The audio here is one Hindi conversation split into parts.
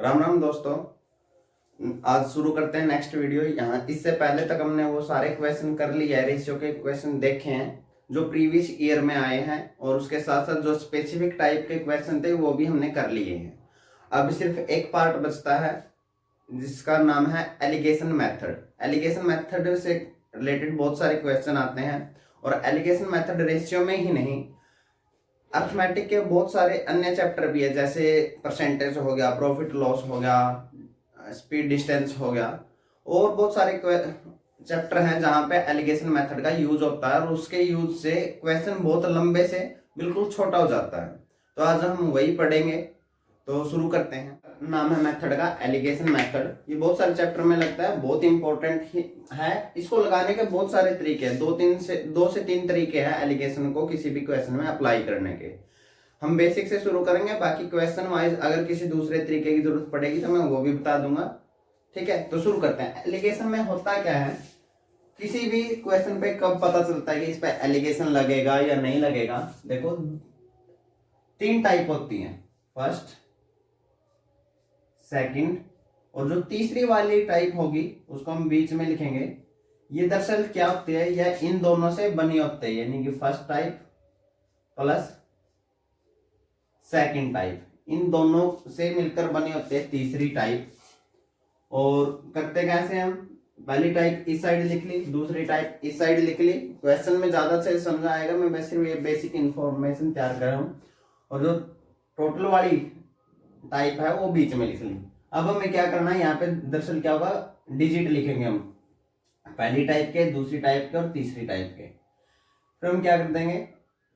राम राम दोस्तों। आज शुरू करते हैं नेक्स्ट वीडियो। यहाँ इससे पहले तक हमने वो सारे क्वेश्चन कर लिए हैं, रेशियो के क्वेश्चन देखे हैं जो प्रीवियस ईयर में आए हैं, और उसके साथ साथ जो स्पेसिफिक टाइप के क्वेश्चन थे वो भी हमने कर लिए हैं। अब सिर्फ एक पार्ट बचता है जिसका नाम है एलिगेशन मेथड। एलिगेशन मेथड से रिलेटेड बहुत सारे क्वेश्चन आते हैं, और एलिगेशन मेथड रेशियो में ही नहीं, अर्थमेटिक के बहुत सारे अन्य चैप्टर भी है, जैसे परसेंटेज हो गया, प्रॉफिट लॉस हो गया, स्पीड डिस्टेंस हो गया, और बहुत सारे चैप्टर हैं जहां पे एलिगेशन मेथड का यूज होता है, और उसके यूज से क्वेश्चन बहुत लंबे से बिल्कुल छोटा हो जाता है। तो आज हम वही पढ़ेंगे, तो शुरू करते हैं। नाम है मेथड का एलिगेशन मेथड। ये बहुत सारे चैप्टर में लगता है, बहुत इंपॉर्टेंट है। इसको लगाने के बहुत सारे तरीके हैं, दो से तीन तरीके हैं एलिगेशन को किसी भी क्वेश्चन में अप्लाई करने के। हम बेसिक से शुरू करेंगे, बाकी क्वेश्चन वाइज अगर किसी दूसरे तरीके की जरूरत पड़ेगी तो मैं वो भी बता दूंगा। ठीक है, तो शुरू करते हैं। एलिगेशन में होता क्या है, किसी भी क्वेश्चन पे कब पता चलता है कि इस पे एलिगेशन लगेगा या नहीं लगेगा। देखो, तीन टाइप होती है, फर्स्ट, सेकंड, और जो तीसरी वाली टाइप होगी उसको हम बीच में लिखेंगे। ये दरअसल क्या होती है, यह इन दोनों से बनी होती है, यानी कि first type plus second type, इन दोनों से मिलकर बनी होती है तीसरी टाइप। और करते कैसे हम, पहली टाइप इस साइड लिख ली, दूसरी टाइप इस साइड लिख ली। क्वेश्चन में ज्यादा अच्छे से समझ आएगा, मैं बस सिर्फ ये बेसिक इंफॉर्मेशन तैयार कर रहा हूं। और जो टोटल वाली टाइप है वो बीच में लिख ली। अब हमें क्या करना है, यहाँ पे दरअसल क्या होगा, डिजिट लिखेंगे हम, पहली टाइप के, दूसरी टाइप के और तीसरी टाइप के। फिर हम क्या कर देंगे,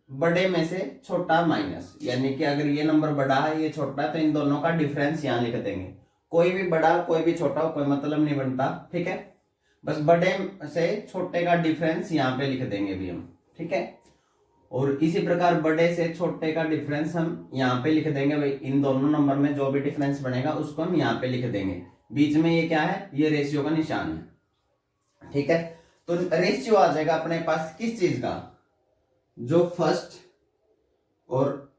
बड़े में से छोटा माइनस, यानी कि अगर ये नंबर बड़ा है ये छोटा है तो इन दोनों का डिफरेंस यहाँ लिख देंगे। कोई भी बड़ा कोई भी छोटा कोई मतलब नहीं बनता, ठीक है। बस बड़े से छोटे का डिफरेंस यहाँ पे लिख देंगे भी हम, ठीक है। और इसी प्रकार बड़े से छोटे का डिफरेंस हम यहाँ पे लिख देंगे भाई। इन दोनों नंबर में जो भी डिफरेंस बनेगा उसको हम यहाँ पे लिख देंगे। बीच में ये क्या है, ये रेशियो का निशान है, ठीक है। तो रेशियो आ जाएगा अपने पास किस चीज का, जो फर्स्ट और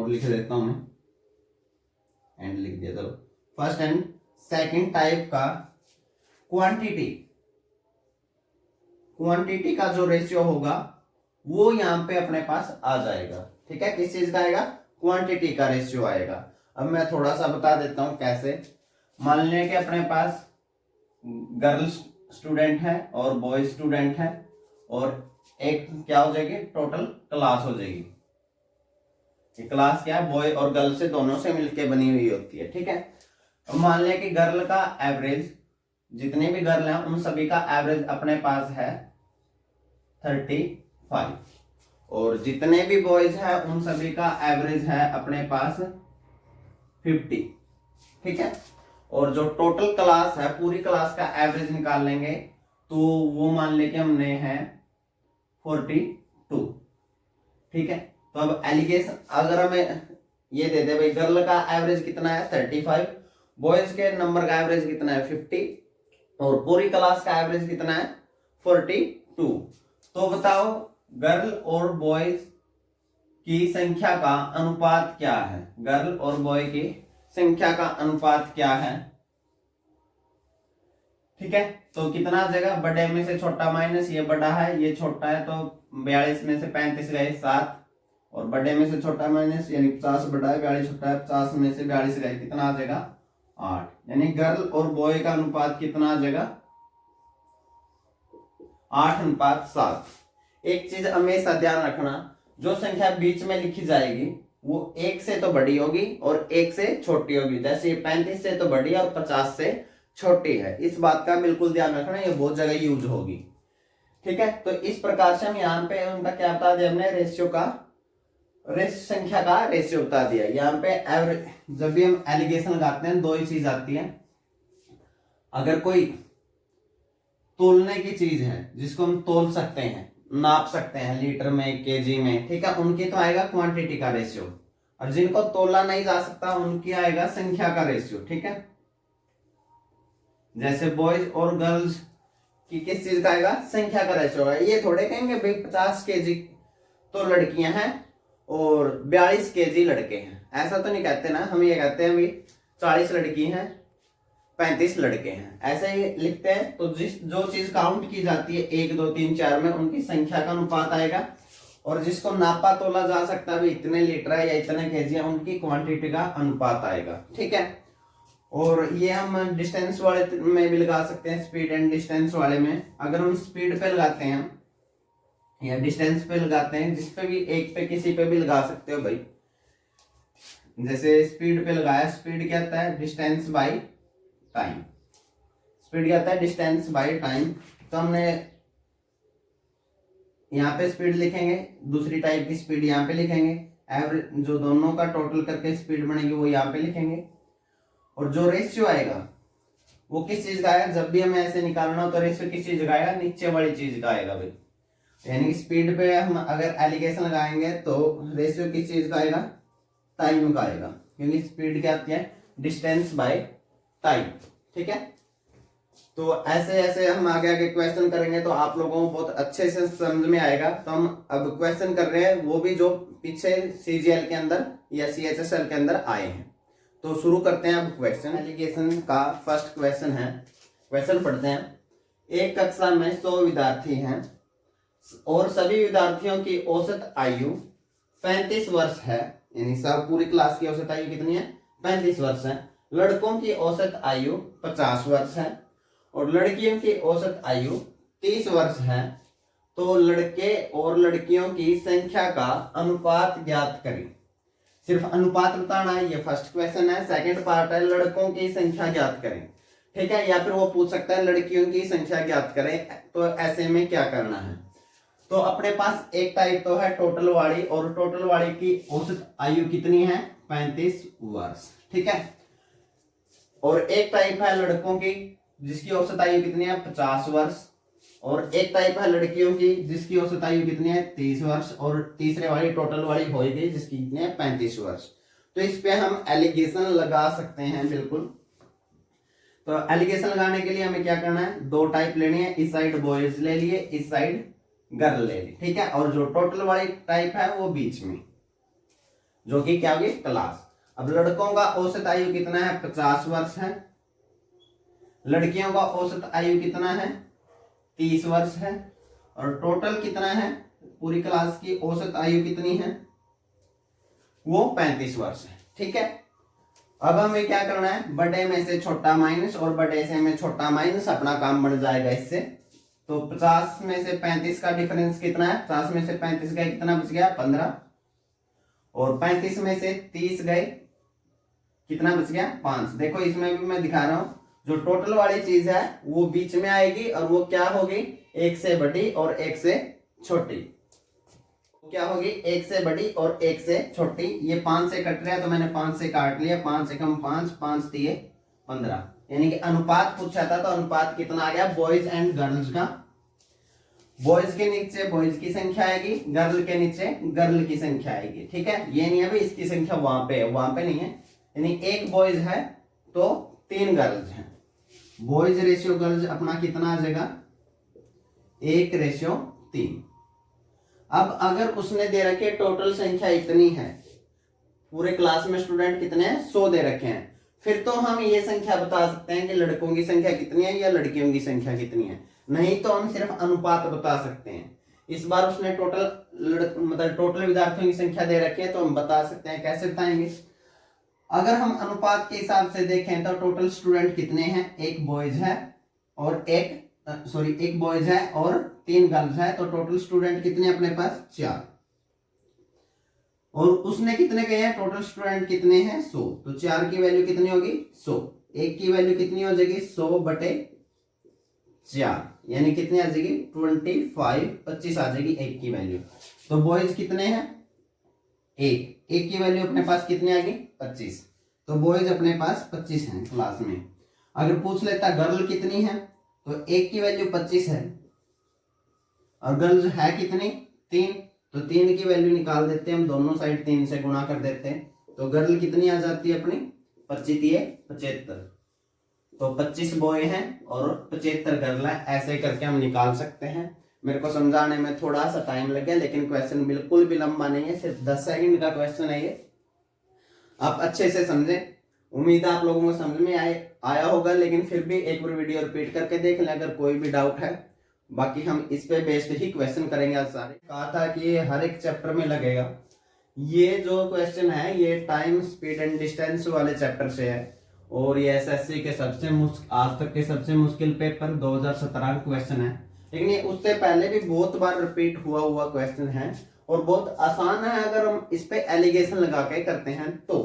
लिख देता हूं मैं, एंड लिख दिया, चलो, फर्स्ट एंड सेकंड टाइप का क्वांटिटी का जो रेशियो होगा वो यहां पे अपने पास आ जाएगा, ठीक है। किस चीज का आएगा, क्वांटिटी का रेशियो आएगा। अब मैं थोड़ा सा बता देता हूं कैसे। मान लें कि अपने पास गर्ल्स स्टूडेंट है और बॉय स्टूडेंट है, और एक क्या हो जाएगी, टोटल क्लास हो जाएगी। क्लास क्या है, बॉय और गर्ल से दोनों से मिलके बनी हुई होती है, ठीक है। अब मान लें कि गर्ल का एवरेज, जितने भी गर्ल हैं उन सभी का एवरेज अपने पास है 35, और जितने भी बॉयज हैं उन सभी का एवरेज है अपने पास 50, ठीक है। और जो टोटल क्लास है, पूरी क्लास का एवरेज निकाल लेंगे तो वो मान लेके हमने है 42, ठीक है। तो अब एलिगेशन अगर हमें ये दे दे भाई, गर्ल का एवरेज कितना है 35, बॉयज के नंबर का एवरेज कितना है 50, और पूरी क्लास का एवरेज कितना है 42, तो बताओ गर्ल और बॉयज की संख्या का अनुपात क्या है, गर्ल और बॉय की संख्या का अनुपात क्या है, ठीक है। तो कितना आ जाएगा, बड़े में से छोटा माइनस, ये बड़ा है ये छोटा है, तो 42 में से 35 गए 7, और बड़े में से छोटा माइनस, यानी 50 बड़ा है 42 छोटा है, 50 में से 42 गए, कितना आ जाएगा 8। यानी गर्ल और बॉय का अनुपात कितना आ जाएगा 8:7। एक चीज हमेशा ध्यान रखना, जो संख्या बीच में लिखी जाएगी वो 1 से तो बड़ी होगी और 1 से छोटी होगी। जैसे 35 से तो बड़ी है और 50 से छोटी है, इस बात का बिल्कुल ध्यान रखना, ये बहुत जगह यूज होगी, ठीक है। तो इस प्रकार से हम यहाँ पे उनका क्या बता दिया हमने, रेशियो का, संख्या का रेशियो बता दिया। यहाँ पे एवरेज, जब भी हम एलिगेशन लगाते हैं दो ही चीज आती है। अगर कोई तोलने की चीज है जिसको हम तोल सकते हैं, नाप सकते हैं लीटर में, केजी में, ठीक है, उनकी तो आएगा क्वांटिटी का रेशियो, और जिनको तोला नहीं जा सकता उनकी आएगा संख्या का रेशियो, ठीक है। जैसे बॉयज और गर्ल्स की किस चीज का आएगा, संख्या का रेशियो है। ये थोड़े कहेंगे भाई 50 केजी तो लड़कियां हैं और 42 केजी लड़के हैं, ऐसा तो नहीं कहते ना। हम ये कहते हैं भाई 40 लड़की हैं, 35 लड़के हैं, ऐसे ही लिखते हैं। तो जो चीज काउंट की जाती है 1 2 3 4 में, उनकी संख्या का अनुपात आएगा। और जिसको नापा तोला जा सकता है इतने लीटर है या इतने केजी है, उनकी क्वांटिटी का अनुपात आएगा। ठीक है। और ये हम डिस्टेंस वाले में भी लगा सकते हैं, स्पीड एंड डिस्टेंस वाले में। अगर हम स्पीड पे लगाते हैं या डिस्टेंस पे लगाते हैं, जिस पे भी, एक पे किसी पे भी लगा सकते हो भाई। जैसे स्पीड पे लगाया, स्पीड क्या होता है? Distance by time. स्पीड क्या होता है? Distance by time. तो हमने यहाँ पे स्पीड लिखेंगे, दूसरी टाइप की स्पीड यहाँ पे लिखेंगे, एवरेज जो दोनों का टोटल करके स्पीड बनेगी वो यहाँ पे लिखेंगे। और जो रेशियो आएगा वो किस चीज का आएगा? जब भी हमें ऐसे निकालना हो तो रेशियो किस चीज का आएगा? नीचे वाली चीज का आएगा भाई। यानी स्पीड पे हम अगर एलिगेशन लगाएंगे तो रेशियो किस चीज का आएगा? टाइम का आएगा, क्योंकि स्पीड क्या आती है? Distance by time. ठीक है। तो ऐसे ऐसे हम आगे आगे क्वेश्चन करेंगे तो आप लोगों को बहुत अच्छे से समझ में आएगा। तो हम अब क्वेश्चन कर रहे हैं वो भी जो पीछे सीजीएल के अंदर या सीएचएसएल के अंदर आए हैं। तो शुरू करते हैं अब क्वेश्चन। एलिगेशन का फर्स्ट क्वेश्चन है, क्वेश्चन पढ़ते हैं। एक कक्षा में 100 विद्यार्थी हैं और सभी विद्यार्थियों की औसत आयु 35 वर्ष है। यानी सब पूरी क्लास की औसत आयु कितनी है? 35 वर्ष है। लड़कों की औसत आयु 50 वर्ष है और लड़कियों की औसत आयु 30 वर्ष है। तो लड़के और लड़कियों की संख्या का अनुपात ज्ञात करें। सिर्फ अनुपात बताना है, ये फर्स्ट क्वेश्चन है। सेकंड पार्ट है लड़कों की संख्या ज्ञात करें। ठीक है। या फिर वो पूछ सकता है लड़कियों की संख्या ज्ञात करें। तो ऐसे में क्या करना है? तो अपने पास एक टाइप तो है टोटल वाली, और टोटल वाली की औसत आयु कितनी है? 35 वर्ष। ठीक है। और एक टाइप है लड़कों की जिसकी औसत आयु कितनी है? 50 वर्ष। और एक टाइप है लड़कियों की जिसकी औसत आयु कितनी है? 30 वर्ष। और तीसरे वाली टोटल वाली होगी जिसकी कितनी है? 35 वर्ष। तो इस पे हम एलिगेशन लगा सकते हैं बिल्कुल। तो एलिगेशन लगाने के लिए हमें क्या करना है? दो टाइप लेनी है, इस साइड बॉयज ले लिए, इस साइड गर्ल ले ली। ठीक है। और जो टोटल वाली टाइप है वो बीच में, जो कि क्या होगी? क्लास। अब लड़कों का औसत आयु कितना है? 50 वर्ष है। लड़कियों का औसत आयु कितना है? 30 वर्ष है। और टोटल कितना है? पूरी क्लास की औसत आयु कितनी है? वो 35 वर्ष है। ठीक है। अब हमें क्या करना है? बड़े में से छोटा माइनस और बड़े से में छोटा माइनस, अपना काम बन जाएगा इससे। तो 50 में से 35 का डिफरेंस कितना है? 50 में से 35 गए, कितना बच गया? 15। और 35 में से 30 गए, कितना बच गया? 5। देखो इसमें भी मैं दिखा रहा हूं, जो टोटल वाली चीज है वो बीच में आएगी और वो क्या होगी? एक से बड़ी और एक से छोटी। क्या होगी? एक से बड़ी और एक से छोटी। ये 5 से कट रहा है तो मैंने 5 से काट लिया। 5 एकम 5, 5 दिए 15। यानी कि अनुपात पूछा था तो अनुपात कितना आ गया? बॉयज एंड गर्ल्स का। बॉयज के नीचे बॉयज की संख्या आएगी, गर्ल के नीचे गर्ल की संख्या आएगी। ठीक है। ये नहीं है भाई इसकी संख्या वहां पे है, वहां पे नहीं है। यानी एक बॉयज है तो 3 गर्ल्स हैं। बॉयज रेशियो गर्ल्स अपना कितना आ जाएगा? 1:3। अब अगर उसने दे रखे टोटल संख्या इतनी है, पूरे क्लास में स्टूडेंट कितने हैं? 100 दे रखे हैं, फिर तो हम ये संख्या बता सकते हैं कि लड़कों की संख्या कितनी है या लड़कियों की संख्या कितनी है। नहीं तो हम सिर्फ अनुपात बता सकते हैं। इस बार उसने टोटल टोटल विद्यार्थियों की संख्या दे रखी है तो हम बता सकते हैं। कैसे बताएंगे? अगर हम अनुपात के हिसाब से देखें तो टोटल स्टूडेंट कितने हैं? एक बॉयज है और एक बॉयज है और 3 गर्ल्स है। तो टोटल स्टूडेंट कितने अपने पास? 4। और उसने कितने कहे हैं? टोटल स्टूडेंट कितने हैं? 100। तो 4 की वैल्यू कितनी होगी? 100। एक की वैल्यू कितनी हो जाएगी? 100/4, यानी कितनी आ जाएगी? 25 आ जाएगी एक की वैल्यू। तो बॉयज कितने हैं? एक की वैल्यू अपने पास कितनी आ गई? 25। तो बॉयज अपने पास 25 हैं क्लास में। अगर पूछ लेता गर्ल कितनी है, तो एक की वैल्यू 25 है और गर्ल्स है कितनी? 3। तो 3 की वैल्यू निकाल देते हैं हम, दोनों साइड 3 से गुणा कर देते हैं। तो गर्ल कितनी आ जाती है अपनी? 25×3 = 75। तो 25 बॉय हैं और 75 गर्ल है। ऐसे करके हम निकाल सकते हैं। मेरे को समझाने में थोड़ा सा टाइम लगे, लेकिन क्वेश्चन बिल्कुल भी लंबा नहीं है, सिर्फ 10 सेकंड का क्वेश्चन है ये। आप अच्छे से समझें उम्मीद है आप लोगों को समझ में आया होगा, लेकिन फिर भी एक बार वीडियो रिपीट करके देख लें अगर कोई भी डाउट है। बाकी हम इस पे बेस्ड ही क्वेश्चन करेंगे आज सारे। कहा था कि ये हर एक चैप्टर में लगेगा। ये जो क्वेश्चन है ये टाइम स्पीड एंड डिस्टेंस वाले चैप्टर से है, और ये एसएससी के आज तक के सबसे मुश्किल पेपर 2017 क्वेश्चन है। लेकिन ये उससे पहले भी बहुत बार रिपीट हुआ क्वेश्चन है और बहुत आसान है अगर हम इस पे एलिगेशन लगा के करते हैं तो,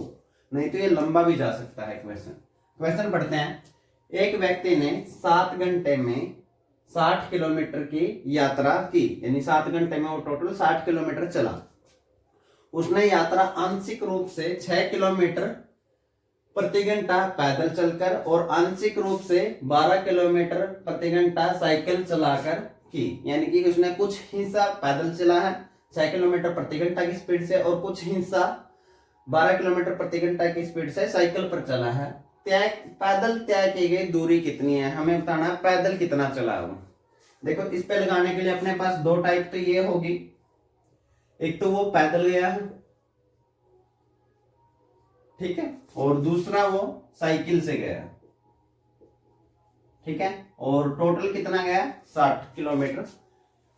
नहीं तो ये लंबा भी जा सकता है क्वेश्चन पढ़ते हैं। एक व्यक्ति ने 7 घंटे में 60 किलोमीटर की यात्रा की, यानी 7 घंटे में वो टोटल 60 किलोमीटर चला। उसने यात्रा आंशिक रूप से 6 किलोमीटर प्रति घंटा पैदल चलकर और आंशिक रूप से 12 किलोमीटर प्रति घंटा साइकिल चलाकर की, यानी कि उसने कुछ हिस्सा पैदल चला है 6 किलोमीटर प्रति घंटा की स्पीड से और कुछ हिस्सा 12 किलोमीटर प्रति घंटा की स्पीड से साइकिल पर चला है। पैदल तय की गई दूरी कितनी है, हमें बताना है पैदल कितना चला हो। देखो इस पे लगाने के लिए अपने पास दो टाइप तो ये होगी, एक तो वो पैदल गया है, ठीक है, और दूसरा वो साइकिल से गया, ठीक है, और टोटल कितना गया 60 किलोमीटर,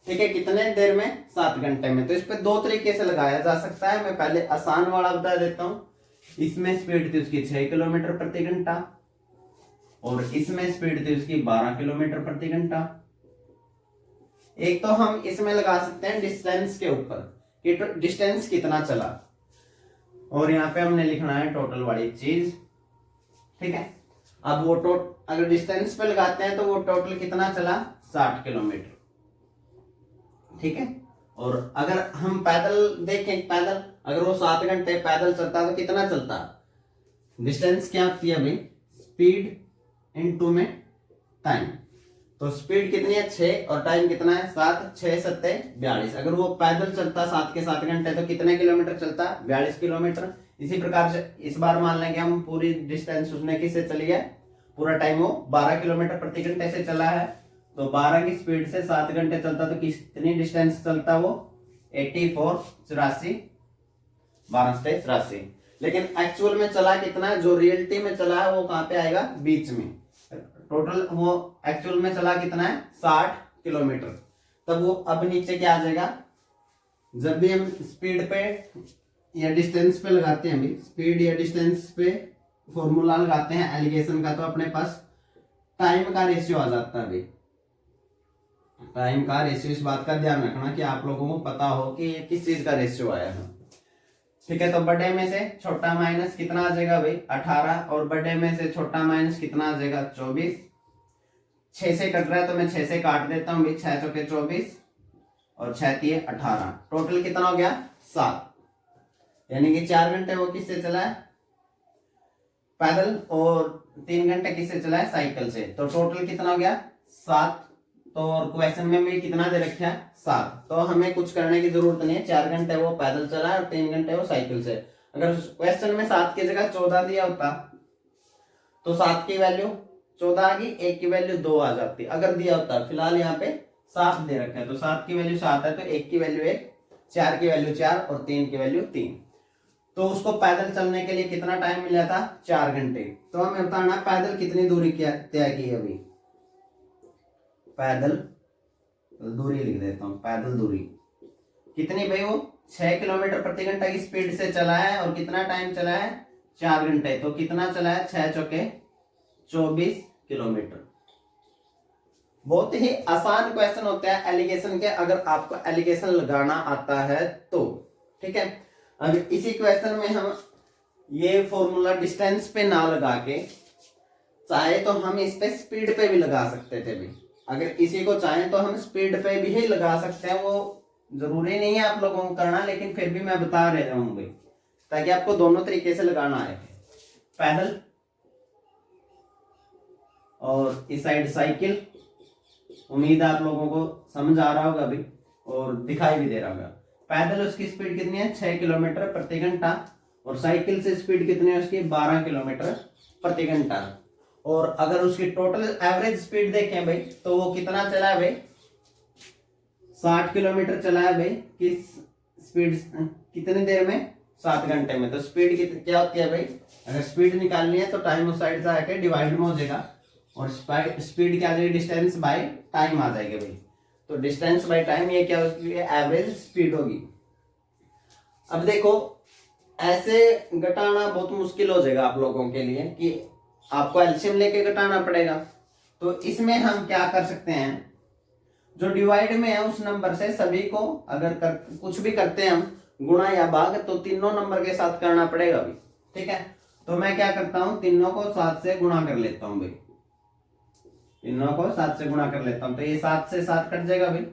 ठीक है, कितने देर में 7 घंटे में। तो इस पे दो तरीके से लगाया जा सकता है। मैं पहले आसान वाला बता देता हूं। इसमें स्पीड थी उसकी 6 किलोमीटर प्रति घंटा और इसमें स्पीड थी उसकी 12 किलोमीटर प्रति घंटा। एक तो हम इसमें लगा सकते हैं डिस्टेंस के ऊपर कि डिस्टेंस कितना चला, और यहाँ पे हमने लिखना है टोटल वाली चीज, ठीक है। अब वो अगर डिस्टेंस पे लगाते हैं तो वो टोटल कितना चला 60 किलोमीटर, ठीक है। और अगर हम पैदल देखें, पैदल अगर वो 7 घंटे पैदल चलता तो कितना चलता, डिस्टेंस क्या थी अभी, स्पीड इनटू में टाइम, तो स्पीड कितनी है 6 और टाइम कितना है 7, 6 7 42। अगर वो पैदल चलता 7 के 7 घंटे तो कितने किलोमीटर चलता 42 किलोमीटर। इसी प्रकार से इस बार मान लेंगे हम पूरी डिस्टेंस उसने किससे चली है, पूरा टाइम वो 12 किलोमीटर प्रति घंटे से चला है, तो 12 की स्पीड से 7 घंटे चलता तो कितनी डिस्टेंस चलता वो 84 84, 12 से 84। लेकिन एक्चुअल में चला कितना है, जो रियलिटी में चला है वो कहां पे आएगा, बीच में। टोटल वो एक्चुअल में चला कितना है 60 किलोमीटर। तब वो अब नीचे क्या आ जाएगा, जब भी हम स्पीड पे या डिस्टेंस पे लगाते हैं, अभी स्पीड या डिस्टेंस पे फॉर्मूला लगाते हैं एलिगेशन का, तो अपने पास टाइम का रेशियो आ जाता है। अभी टाइम का रेशियो, इस बात का ध्यान रखना कि आप लोगों को पता हो कि ये किस चीज का रेशियो आया है, ठीक है। तो बड़े में से छोटा माइनस कितना आ जाएगा भाई 18, और बड़े में से छोटा माइनस कितना आ जाएगा 24। 6 से कट रहा है तो मैं 6 से काट देता हूँ भाई, 6 चौके 24 और 6 3 18, टोटल कितना हो गया 7। यानी कि 4 घंटे वो किससे चला है, पैदल, और 3 घंटे किससे चला है, साइकिल से। तो टोटल कितना हो गया 7। तो क्वेश्चन में भी कितना दे रखा है 7, तो हमें कुछ करने की जरूरत नहीं है। 4 घंटे वो पैदल चला और 3 घंटे वो साइकिल से। अगर क्वेश्चन में 7 की जगह 14 दिया होता तो 7 की वैल्यू 14 आ गई, 1 की वैल्यू 2 आ जाती अगर दिया होता। फिलहाल यहाँ पे 7 दे रखा है, तो 7 की वैल्यू 7 है, तो 1 की वैल्यू 1, 4 की वैल्यू 4 और 3 की वैल्यू 3। तो उसको पैदल चलने के लिए कितना टाइम मिला था 4 घंटे। तो हमें बताना पैदल कितनी दूरी तय की अभी, पैदल दूरी लिख देता हूं, पैदल दूरी कितनी भाई, वो 6 किलोमीटर प्रति घंटा की स्पीड से चला है और कितना टाइम चला है 4 घंटे। तो कितना चला है 6 चौके 24 किलोमीटर। बहुत ही आसान क्वेश्चन होता है एलिगेशन के, अगर आपको एलिगेशन लगाना आता है तो, ठीक है। अब इसी क्वेश्चन में हम ये फॉर्मूला डिस्टेंस पे ना लगा के चाहे तो हम इस पे स्पीड पे भी लगा सकते थे भी। अगर इसी को चाहें तो हम स्पीड पे भी लगा सकते हैं, वो जरूरी नहीं है आप लोगों को करना, लेकिन फिर भी मैं बता रहा हूँ भाई ताकि आपको दोनों तरीके से लगाना आए, पैदल और इस साइड साइकिल। उम्मीद है आप लोगों को समझ आ रहा होगा अभी और दिखाई भी दे रहा होगा। पैदल उसकी स्पीड कितनी है 6 किलोमीटर प्रति घंटा और साइकिल से स्पीड कितनी है उसकी 12 किलोमीटर प्रति घंटा। और अगर उसकी टोटल एवरेज स्पीड देखें भाई तो वो कितना चला है भाई 60 किलोमीटर चला है भाई, किस स्पीड कितनी देर में 7 घंटे में। तो स्पीड क्या होती है भाई, अगर स्पीड निकालनी है तो टाइम उस साइड से आके डिवाइड में हो जाएगा और स्पीड क्या आ जाएगी, डिस्टेंस बाय टाइम आ जाएगी भाई। तो डिस्टेंस बाय टाइम ये क्या होगी, एवरेज स्पीड होगी। अब देखो ऐसे घटाना बहुत मुश्किल हो जाएगा आप लोगों के लिए कि आपको एलसीएम लेके घटाना पड़ेगा। तो इसमें हम क्या कर सकते हैं, जो डिवाइड में है उस नंबर से सभी को अगर कुछ भी करते हैं हम गुणा या भाग, तो तीनों नंबर के साथ करना पड़ेगा भाई, ठीक है। तो मैं क्या करता हूं, तीनों को 7 से गुणा कर लेता हूं भाई, तीनों को 7 से गुणा कर लेता हूं। तो ये 7 से 7 कट जाएगा भाई,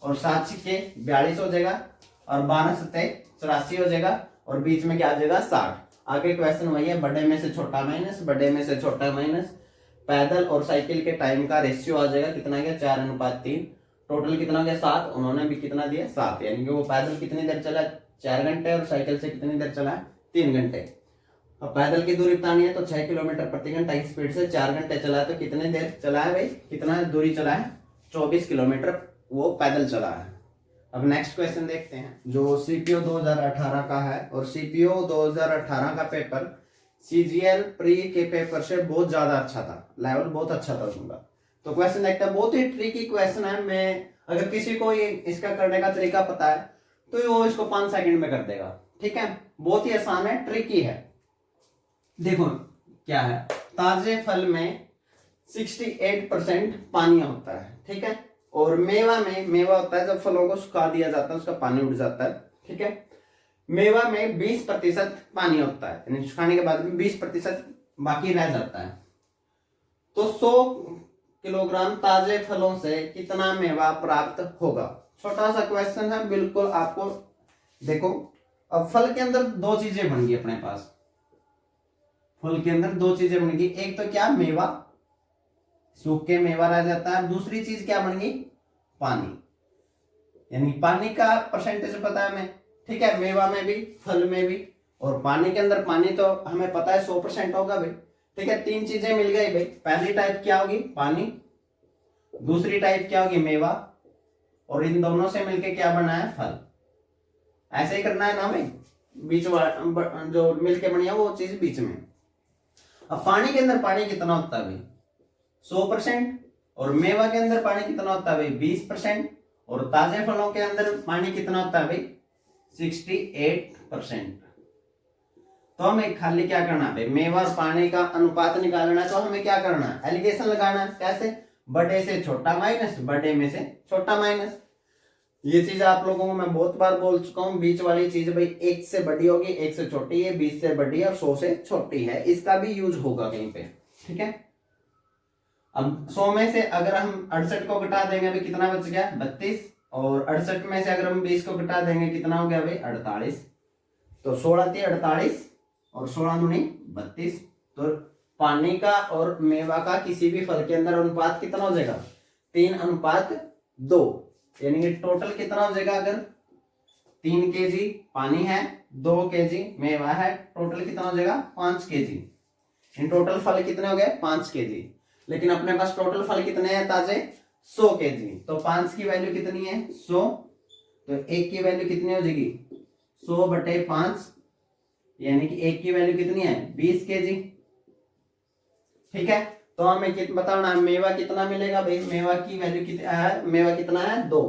और 7 के 42 हो जाएगा, और 12 सत्ते 84 हो जाएगा, और बीच में क्या आ जाएगा 60। आगे क्वेश्चन वही है, बड़े में से छोटा माइनस, बड़े में से छोटा माइनस। पैदल और साइकिल के टाइम का रेशियो आ जाएगा, कितना गया 4:3। टोटल कितना गया 7, उन्होंने भी कितना दिया 7, यानी कि वो पैदल कितनी देर चला 4 घंटे, और साइकिल से कितनी देर चला 3 घंटे। अब पैदल की दूरी बतानी है तो 6 किलोमीटर प्रति घंटा की स्पीड से 4 घंटे चला है, तो कितने देर चला है भाई, कितना दूरी चला है 24 किलोमीटर वो पैदल चला है। अब नेक्स्ट क्वेश्चन देखते हैं, जो सीपीओ 2018 का है, और सीपीओ 2018 का पेपर सीजीएल प्री के पेपर से बहुत ज्यादा अच्छा था, लेवल बहुत अच्छा था उसका। तो क्वेश्चन देखते हैं, बहुत ही ट्रिकी क्वेश्चन है। मैं अगर किसी को ये इसका करने का तरीका पता है तो वो इसको 5 सेकंड में कर देगा, ठीक है। बहुत ही आसान है, ट्रिकी है। देखो क्या है, ताजे फल में 68% पानी होता है, ठीक है। और मेवा में, मेवा होता है जब फलों को सुखा दिया जाता है उसका पानी उड़ जाता है, ठीक है। मेवा में 20% पानी होता है, यानी सुखाने के बाद में 20% बाकी रह जाता है। तो 100 किलोग्राम ताजे फलों से कितना मेवा प्राप्त होगा। छोटा सा क्वेश्चन है बिल्कुल आपको। देखो अब फल के अंदर 2 चीजें बन गई अपने पास, फल के अंदर 2 चीजें बन गई। एक तो क्या, मेवा, सूखे मेवा रह जाता है। दूसरी चीज क्या बन गई, पानी, यानी पानी का परसेंटेज पता है हमें, ठीक है। मेवा में भी, फल में भी, और पानी के अंदर पानी तो हमें पता है 100% होगा भाई, ठीक है। 3 चीजें मिल गई भाई। पहली टाइप क्या होगी, पानी। दूसरी टाइप क्या होगी, मेवा। और इन दोनों से मिलके क्या बना है, फल। ऐसे ही करना है ना भाई, बीच जो मिलके बनी है वो चीज बीच में। अब पानी के अंदर पानी कितना होता है भाई, 100%। और मेवा के अंदर पानी कितना होता है भाई, 20%। और ताजे फलों के अंदर पानी कितना होता है भाई, 68%। तो हमें खाली क्या करना है, मेवा और पानी का अनुपात निकालना है। तो हमें क्या करना है, एलिगेशन लगाना है। कैसे, बड़े से छोटा माइनस, बड़े में से छोटा माइनस। ये चीज आप लोगों को मैं बहुत बार बोल चुका हूँ। बीच वाली चीज भाई 1 से बड़ी होगी, 1 से छोटी है, 20 से बड़ी है और 100 से छोटी है। इसका भी यूज होगा कहीं पे, ठीक है। अब 100 में से अगर हम 68 को घटा देंगे भाई कितना बच गया, 32। और 68 में से अगर हम 20 को घटा देंगे कितना हो गया भाई, 48। तो 16 थी 48 और 16 दूनी 32। तो पानी का और मेवा का किसी भी फल के अंदर अनुपात कितना हो जाएगा, 3:2। यानी कि टोटल कितना हो जाएगा, अगर 3 kg पानी है, 2 kg मेवा है, टोटल कितना हो जाएगा 5 kg। इन टोटल फल कितने हो गए, 5 kg। लेकिन अपने पास टोटल फल कितने हैं ताजे, 100 kg। तो 5 की वैल्यू कितनी है, 100। तो 1 की वैल्यू कितनी हो जाएगी, 100/5, यानी कि 1 की वैल्यू कितनी है, 20 kg, ठीक है। तो हमें बताना है मेवा कितना मिलेगा भाई। मेवा की वैल्यू कितना है, मेवा कितना है 2।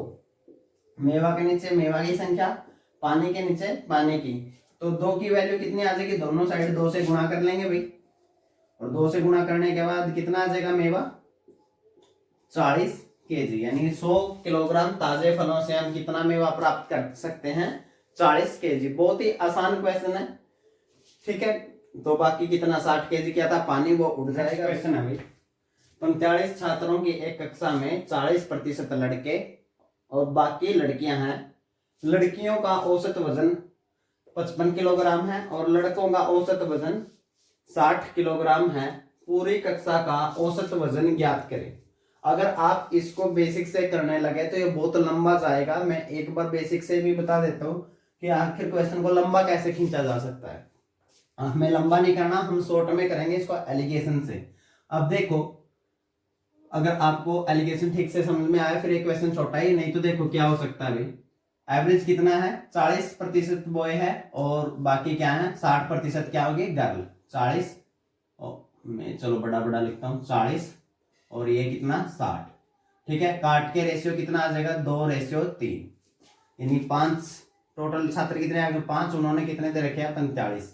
मेवा के नीचे मेवा की संख्या, पानी के नीचे पानी की। तो 2 की वैल्यू कितनी आ जाएगी, दोनों साइड 2 से गुणा कर लेंगे भाई। और 2 से गुणा करने के बाद कितना आ जाएगा मेवा, 40 kg। यानी 100 किलोग्राम ताजे फलों से हम कितना मेवा प्राप्त कर सकते हैं, 40 kg। बहुत ही आसान क्वेश्चन है, ठीक है। तो बाकी कितना 60 kg क्या था, पानी, वो उड़ जाएगा। क्वेश्चन है भाई, 45 छात्रों की एक कक्षा में 40% लड़के और बाकी लड़कियां हैं। लड़कियों का औसत वजन 55 किलोग्राम है और लड़कों का औसत वजन 60 किलोग्राम है। पूरी कक्षा का औसत वजन ज्ञात करें। अगर आप इसको बेसिक से करने लगे तो ये बहुत लंबा जाएगा। मैं एक बार बेसिक से भी बता देता हूँ कि आखिर क्वेश्चन को लंबा कैसे खींचा जा सकता है। हमें लंबा नहीं करना, हम शॉर्ट में करेंगे इसको एलिगेशन से। अब देखो, अगर आपको एलिगेशन ठीक से समझ में आया फिर एक क्वेश्चन छोटा ही, नहीं तो देखो क्या हो सकता है भाई। एवरेज कितना है 40% बॉय है और बाकी क्या है 60% क्या होगी गर्ल। 40 मैं चलो बड़ा बड़ा लिखता हूँ 40 और ये कितना 60। ठीक है, काट के रेशियो कितना आ जाएगा 2:3, यानी 5 टोटल छात्र कितने आ गए 5, उन्होंने कितने दे रखे हैं 45।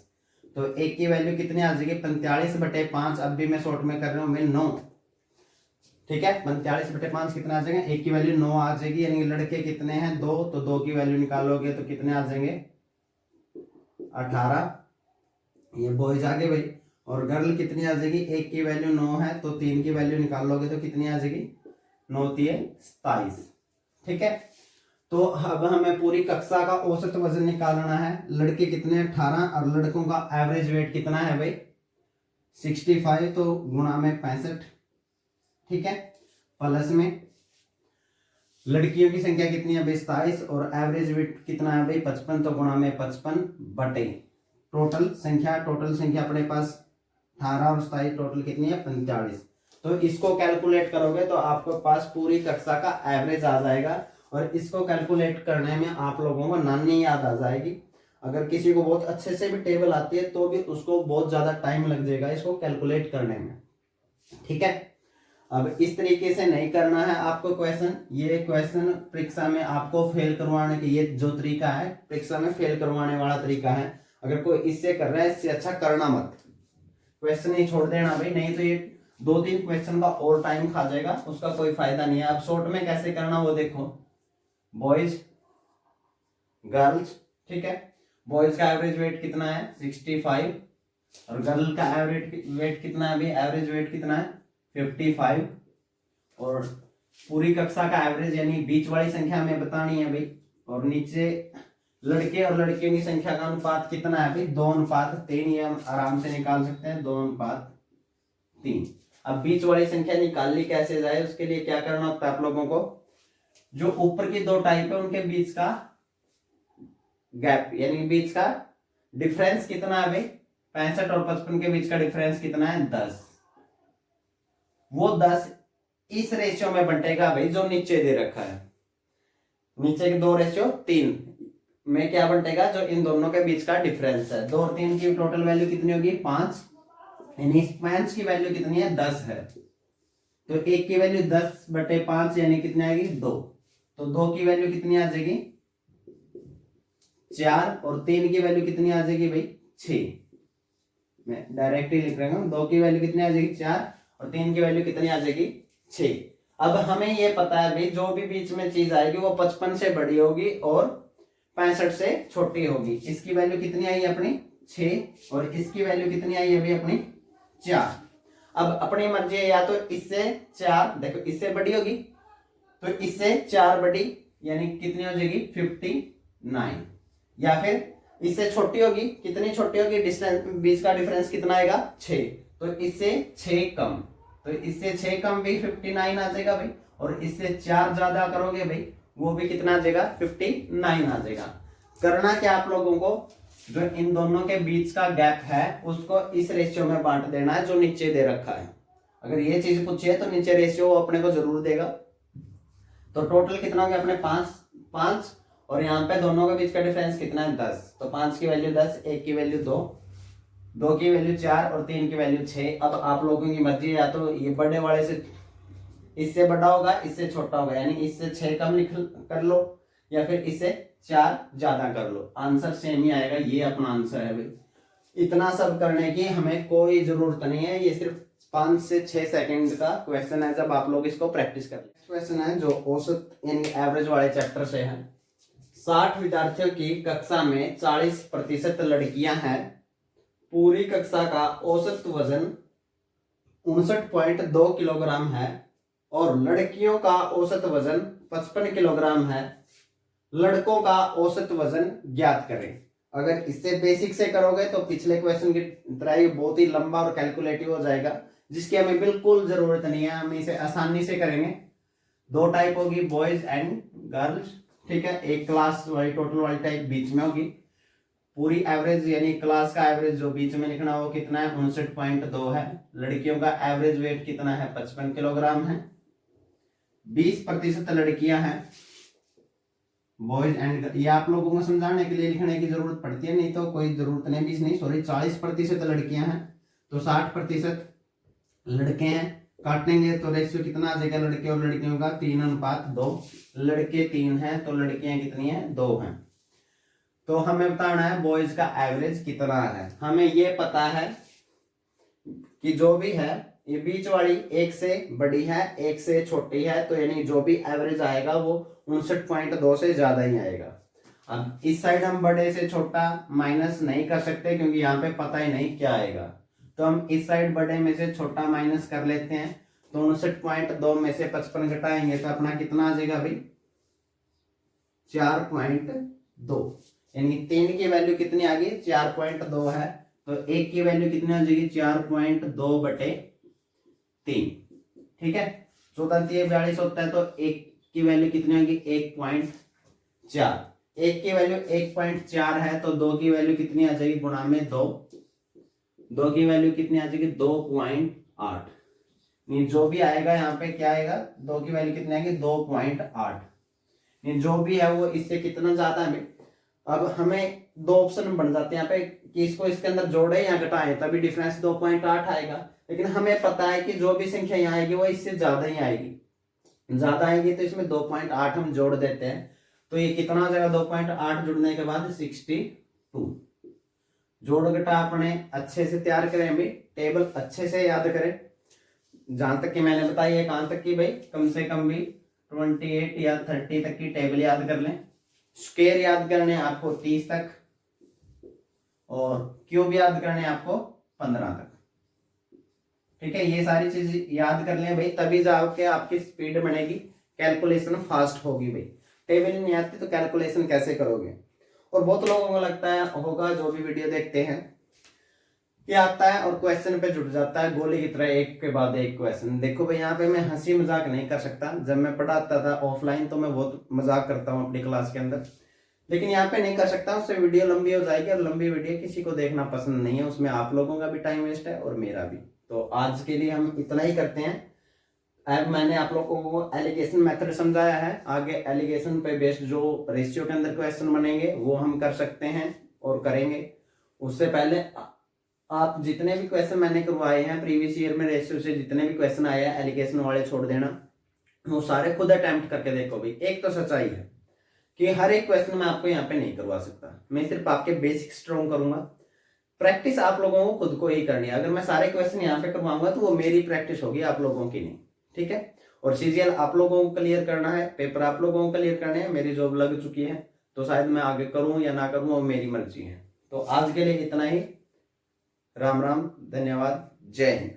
तो एक की वैल्यू कितनी आ जाएगी 45/5। अब भी मैं शॉर्ट में कर रहा हूँ मैं 9। ठीक है, 45/5 कितना आ जाएगा, एक की वैल्यू 9 आ जाएगी। यानी लड़के कितने हैं 2, तो 2 की वैल्यू निकालोगे तो कितने आ जाएंगे 18, ये बॉयज आ गए भाई। और गर्ल कितनी आ जाएगी, एक की वैल्यू 9 है तो 3 की वैल्यू निकालोगे तो कितनी आ जाएगी 9×3=27। ठीक है, तो अब हमें पूरी कक्षा का औसत वजन निकालना है। लड़के कितने 18 और लड़कों का एवरेज वेट कितना है भाई 65, तो गुणा में 65। ठीक है, प्लस में लड़कियों की संख्या कितनी है भाई 27 और एवरेज वेट कितना है भाई 55, तो गुणा में 55 बटे टोटल संख्या अपने पास 18 और 27 टोटल कितनी है 45। तो इसको कैलकुलेट करोगे तो आपके पास पूरी कक्षा का एवरेज आ जाएगा। और इसको कैलकुलेट करने में आप लोगों को नानी याद आ जाएगी। अगर किसी को बहुत अच्छे से भी टेबल आती है तो भी उसको बहुत ज्यादा टाइम लग जाएगा इसको कैलकुलेट करने में। ठीक है, अब इस तरीके से नहीं करना है आपको क्वेश्चन। ये क्वेश्चन परीक्षा में आपको फेल करवाने के ये जो तरीका है परीक्षा में फेल करवाने वाला तरीका है। अगर कोई इससे कर रहा है इससे अच्छा करना मत, क्वेश्चन ही छोड़ देना भाई, नहीं तो ये 2-3 क्वेश्चन का और टाइम खा जाएगा, उसका कोई फायदा नहीं है। अब शॉर्ट में कैसे करना वो देखो, बॉयज गर्ल्स। ठीक है, बॉयज का एवरेज वेट कितना है 65 और गर्ल का एवरेज वेट कितना है, अभी एवरेज वेट कितना है 55। और पूरी कक्षा का एवरेज यानी बीच वाली संख्या हमें बतानी है भाई। और नीचे लड़के और लड़कियों की संख्या का अनुपात कितना है भाई 2:3, ये हम आराम से निकाल सकते हैं 2:3। अब बीच वाली संख्या निकालनी कैसे जाए उसके लिए क्या करना होता है आप लोगों को, जो ऊपर की 2 टाइप है उनके बीच का गैप यानी बीच का डिफरेंस कितना है भाई 65 और 55 के बीच का डिफरेंस कितना है 10। वो 10 इस रेशियो में बंटेगा भाई जो नीचे दे रखा है, नीचे के 2:3 में क्या बंटेगा जो इन दोनों के बीच का डिफरेंस है। 2 और 3 की टोटल वैल्यू कितनी होगी 5, यानी 5 की वैल्यू कितनी है 10 है। तो 1 की वैल्यू 10/5 यानी कितनी आएगी 2, तो 2 की वैल्यू कितनी आ जाएगी 4 और 3 की वैल्यू कितनी आ जाएगी भाई 6। मैं डायरेक्टली लिख रहा हूं 2 की वैल्यू कितनी आ जाएगी 4 और 3 की वैल्यू कितनी आ जाएगी 6। अब हमें ये पता है भाई जो भी बीच में चीज आएगी वो 55 से बड़ी होगी और 65 से छोटी होगी। इसकी वैल्यू कितनी आई अपनी 6 और इसकी वैल्यू कितनी आई अभी अपनी 4। अब अपनी मर्जी है या तो इससे 4 देखो इससे बड़ी होगी तो इससे 4 बड़ी यानी कितनी हो जाएगी 59, या फिर इससे छोटी होगी कितनी छोटी होगी डिस्टेंस बीच का डिफरेंस कितना आएगा 6, तो इससे 6 कम, तो इससे 6 कम भी 59 आ जाएगा भाई। और इससे 4 ज्यादा करोगे भाई वो भी कितना आ जाएगा 59 आ जाएगा। करना क्या आप लोगों को, जो इन दोनों के बीच का गैप है उसको इस रेशियो में बांट देना है जो नीचे दे रखा है। अगर ये चीज पूछी है तो नीचे रेशियो अपने को जरूर देगा। तो टोटल कितना हो गया अपने 5 और यहाँ पे दोनों के बीच का डिफरेंस कितना है 10, तो 5 की वैल्यू 10, 1 की वैल्यू 2, 2 की वैल्यू 4 और 3 की वैल्यू 6। अब आप लोगों की मर्जी है या तो ये बड़े वाले से इससे बड़ा होगा इससे छोटा होगा, यानी इससे 6 कम लिख कर लो या फिर इससे 4 ज्यादा कर लो, आंसर सेम ही आएगा। ये अपना आंसर है भाई। इतना सब करने की हमें कोई जरूरत नहीं है, ये सिर्फ 5 से 6 सेकंड का क्वेश्चन है जब आप लोग इसको प्रैक्टिस कर ले। क्वेश्चन है जो औसत यानी एवरेज वाले चैप्टर से है। 60 विद्यार्थियों की कक्षा में 40% लड़कियां हैं। पूरी कक्षा का औसत वजन 59.2 किलोग्राम है और लड़कियों का औसत वजन 55 किलोग्राम है। लड़कों का औसत वजन ज्ञात करें। अगर इससे बेसिक से करोगे तो पिछले क्वेश्चन की तरह बहुत ही लंबा और कैलकुलेटिव हो जाएगा, जिसकी हमें बिल्कुल जरूरत नहीं है। हम इसे आसानी से करेंगे। 2 टाइप होगी बॉयज एंड गर्ल्स। ठीक है, एक क्लास वाली टोटल वाली टाइप बीच में होगी। पूरी एवरेज यानी क्लास का एवरेज जो बीच में लिखना वो कितना है 59.2 है। लड़कियों का एवरेज वेट कितना है 55 किलोग्राम है। 20% लड़कियां हैं। बॉयज एंड, ये आप लोगों को समझाने के लिए लिखने की जरूरत पड़ती है, नहीं तो कोई जरूरत नहीं। 20 नहीं सॉरी 40% लड़कियां हैं तो 60% लड़के हैं। काटेंगे तो रेशियो कितना आ जाएगा लड़के और लड़कियों का? 3:2। लड़के 3 हैं तो लड़कियां कितनी हैं? 2 हैं। तो हमें बताना है बॉयज का एवरेज कितना है। हमें ये पता है कि जो भी है ये बीच वाली एक से बड़ी है एक से छोटी है, तो यानी जो भी एवरेज आएगा वो 59.2 से ज्यादा ही आएगा। अब इस साइड हम बड़े से छोटा माइनस नहीं कर सकते क्योंकि यहाँ पे पता ही नहीं क्या आएगा, तो हम इस साइड बड़े में से छोटा माइनस कर लेते हैं। तो 59.2 में से 55 घटाएंगे तो अपना कितना आ जाएगा भाई? 4.2। यानी 3 की वैल्यू कितनी आ गई? 4.2 है, तो 1 की वैल्यू कितनी आ जाएगी? 4.2/3। ठीक है, 14×3 = 42 होता है, तो 1 की वैल्यू कितनी होगी? 1.4। 1 की वैल्यू 1.4 है तो 2 की वैल्यू कितनी आ जाएगी? गुणा में 2, 2 की वैल्यू कितनी आ जाएगी? 2.8। जो भी आएगा यहाँ पे क्या आएगा? 2 की वैल्यू कितनी आएगी? 2.8। जो भी है वो इससे कितना ज्यादा है। अब हमें 2 ऑप्शन बन जाते हैं यहाँ पे कि इसको इसके अंदर जोड़े या घटाएं, तभी डिफरेंस 2.8 आएगा। लेकिन हमें पता है कि जो भी संख्या यहाँ आएगी वो इससे ज्यादा ही आएगी। ज्यादा आएगी तो इसमें 2.8 हम जोड़ देते हैं, तो ये कितना आ जाएगा? 2.8 जुड़ने के बाद 62। जोड़ घटा अपने अच्छे से तैयार करें, अभी टेबल अच्छे से याद करें। जहां तक कि मैंने बताई है, कहां तक की भाई? कम से कम भी 28 या 30 तक की टेबल याद कर लें। स्क्वायर याद करने आपको 30 तक, और क्यूब याद करने आपको 15 तक। ठीक है, ये सारी चीज याद कर लें भाई, तभी जाके आपकी स्पीड बनेगी, कैलकुलेशन फास्ट होगी भाई। टेबल नहीं आती तो कैलकुलेशन कैसे करोगे? और बहुत लोगों को लगता है होगा जो भी वीडियो देखते हैं कि आता है और क्वेश्चन पे जुट जाता है गोली की तरह, एक के बाद एक क्वेश्चन। देखो भाई, यहाँ पे मैं हंसी मजाक नहीं कर सकता। जब मैं पढ़ाता था ऑफलाइन तो मैं बहुत मजाक करता हूँ अपनी क्लास के अंदर, लेकिन यहाँ पे नहीं कर सकता, उससे वीडियो लंबी हो जाएगी और लंबी वीडियो किसी को देखना पसंद नहीं है, उसमें आप लोगों का भी टाइम वेस्ट है और मेरा भी। तो आज के लिए हम इतना ही करते हैं। अब मैंने आप लोगों को एलिगेशन मेथड समझाया है, आगे एलिगेशन पे बेस्ड जो रेशियो के अंदर क्वेश्चन बनेंगे वो हम कर सकते हैं और करेंगे। उससे पहले आप जितने भी क्वेश्चन मैंने करवाए हैं प्रीवियस ईयर में, रेशियो से जितने भी क्वेश्चन आए हैं एलिगेशन वाले छोड़ देना, वो सारे खुद अटेम्प्ट करके देखो भाई। एक तो सच्चाई है कि हर एक क्वेश्चन मैं आपको यहाँ पे नहीं करवा सकता, मैं सिर्फ आपके बेसिक स्ट्रॉन्ग करूंगा। प्रैक्टिस आप लोगों को खुद को ही करनी है। अगर मैं सारे क्वेश्चन यहाँ पे करवाऊंगा तो वो मेरी प्रैक्टिस होगी, आप लोगों की नहीं। ठीक है, और सीजीएल आप लोगों को क्लियर करना है, पेपर आप लोगों को क्लियर करने हैं। मेरी जॉब लग चुकी है तो शायद मैं आगे करूं या ना करूं वो मेरी मर्जी है। तो आज के लिए इतना ही। राम राम, धन्यवाद, जय हिंद।